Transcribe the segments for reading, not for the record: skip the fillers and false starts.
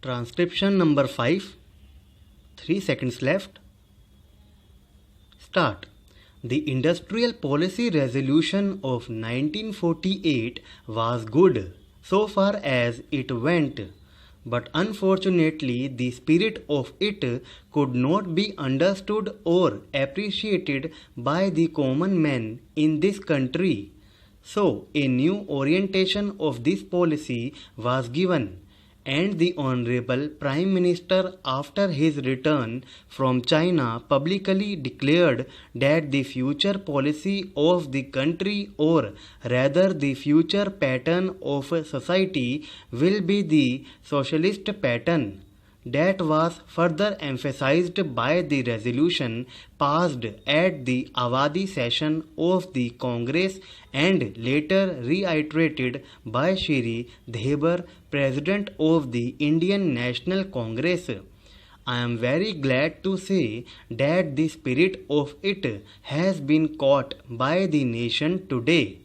Transcription number 5. 3 seconds left. Start. The Industrial Policy Resolution of 1948 was good so far as it went, but unfortunately the spirit of it could not be understood or appreciated by the common man in this country. So a new orientation of this policy was given, and the Honorable Prime Minister, after his return from China, publicly declared that the future policy of the country, or rather the future pattern of society, will be the socialist pattern. That was further emphasized by the resolution passed at the Avadi session of the Congress and later reiterated by Shri Debar, President of the Indian National Congress. I am very glad to say that the spirit of it has been caught by the nation today.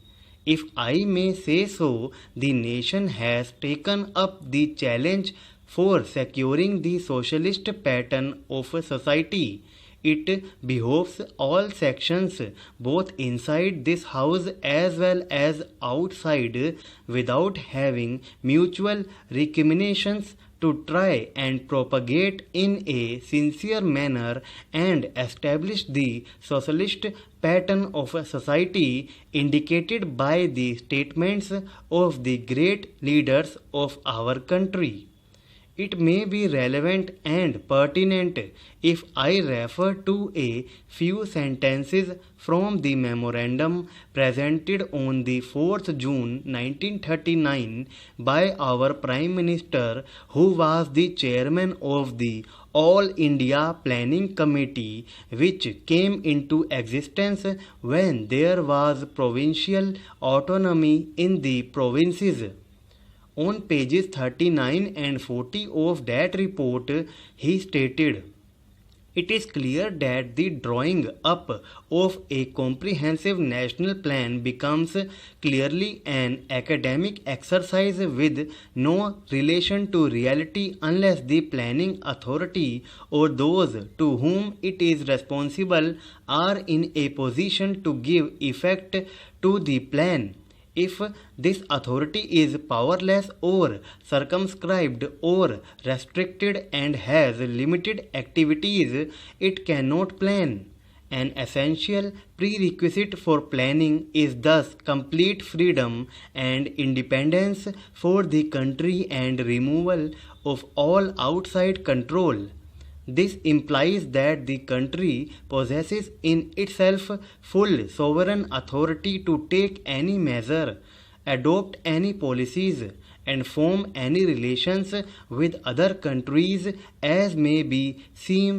If I may say so, the nation has taken up the challenge for securing the socialist pattern of society. It behoves all sections, both inside this house as well as outside, without having mutual recriminations, to try and propagate in a sincere manner and establish the socialist pattern of society indicated by the statements of the great leaders of our country. It may be relevant and pertinent if I refer to a few sentences from the memorandum presented on the 4th June 1939 by our Prime Minister, who was the chairman of the All India Planning Committee, which came into existence when there was provincial autonomy in the provinces. On pages 39 and 40 of that report, he stated, "It is clear that the drawing up of a comprehensive national plan becomes clearly an academic exercise with no relation to reality unless the planning authority or those to whom it is responsible are in a position to give effect to the plan. If this authority is powerless or circumscribed or restricted and has limited activities, it cannot plan. An essential prerequisite for planning is thus complete freedom and independence for the country and removal of all outside control. This implies that the country possesses in itself full sovereign authority to take any measure, adopt any policies, and form any relations with other countries as may be seem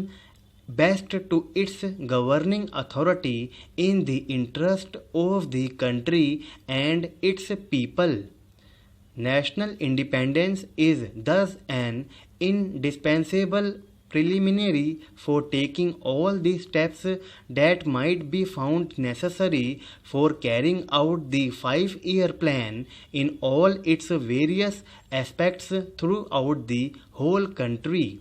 best to its governing authority in the interest of the country and its people. National independence is thus an indispensable preliminary for taking all the steps that might be found necessary for carrying out the 5-year plan in all its various aspects throughout the whole country.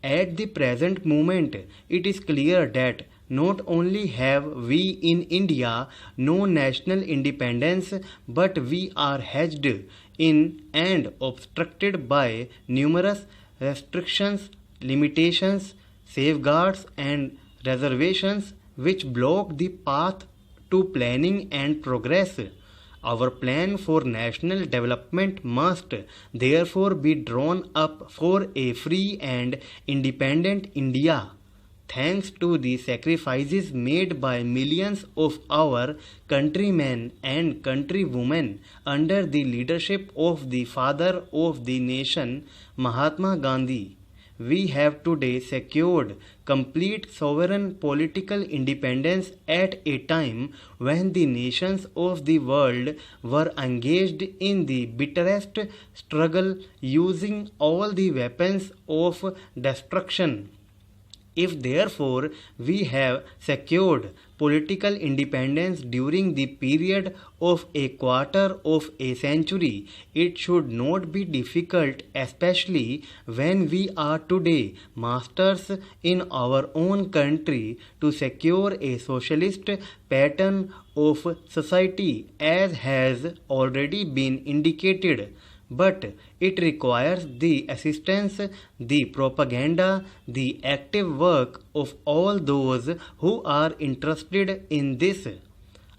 At the present moment, it is clear that not only have we in India no national independence, but we are hedged in and obstructed by numerous restrictions, limitations, safeguards and reservations which block the path to planning and progress. Our plan for national development must therefore be drawn up for a free and independent India. Thanks to the sacrifices made by millions of our countrymen and countrywomen under the leadership of the father of the nation, Mahatma Gandhi, we have today secured complete sovereign political independence at a time when the nations of the world were engaged in the bitterest struggle using all the weapons of destruction. If therefore we have secured political independence during the period of a quarter of a century, it should not be difficult, especially when we are today masters in our own country, to secure a socialist pattern of society as has already been indicated. But it requires the assistance, the propaganda, the active work of all those who are interested in this.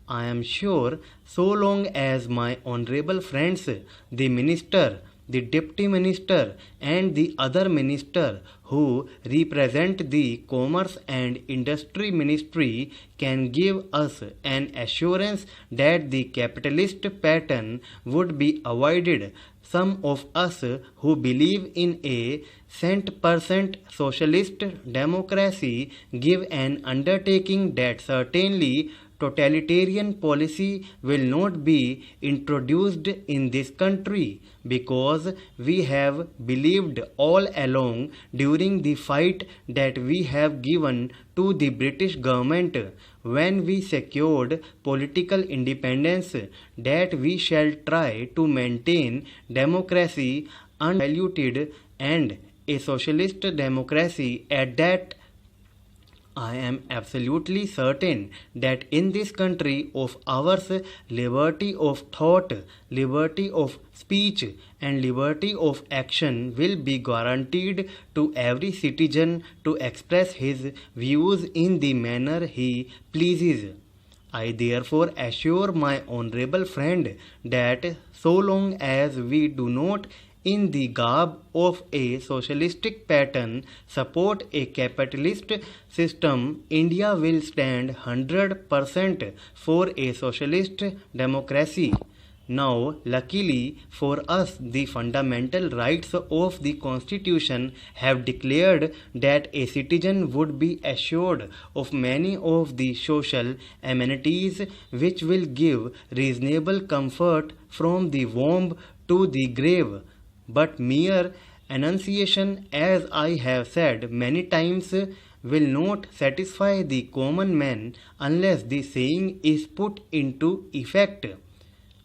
I am sure so long as my honorable friends, the minister, the deputy minister, and the other minister who represent the Commerce and Industry Ministry can give us an assurance that the capitalist pattern would be avoided, some of us who believe in a cent% socialist democracy give an undertaking that certainly totalitarian policy will not be introduced in this country, because we have believed all along during the fight that we have given to the British government when we secured political independence that we shall try to maintain democracy undiluted and a socialist democracy at that. I am absolutely certain that in this country of ours, liberty of thought, liberty of speech, and liberty of action will be guaranteed to every citizen to express his views in the manner he pleases. I therefore assure my honorable friend that so long as we do not in the garb of a socialistic pattern support a capitalist system, India will stand 100% for a socialist democracy. Now, luckily for us, the fundamental rights of the Constitution have declared that a citizen would be assured of many of the social amenities which will give reasonable comfort from the womb to the grave. But mere enunciation, as I have said many times, will not satisfy the common man unless the saying is put into effect.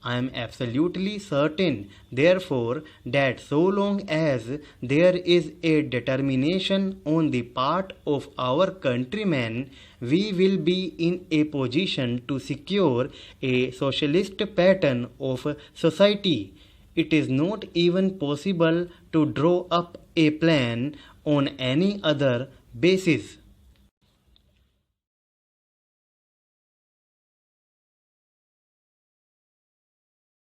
I am absolutely certain, therefore, that so long as there is a determination on the part of our countrymen, we will be in a position to secure a socialist pattern of society. It is not even possible to draw up a plan on any other basis.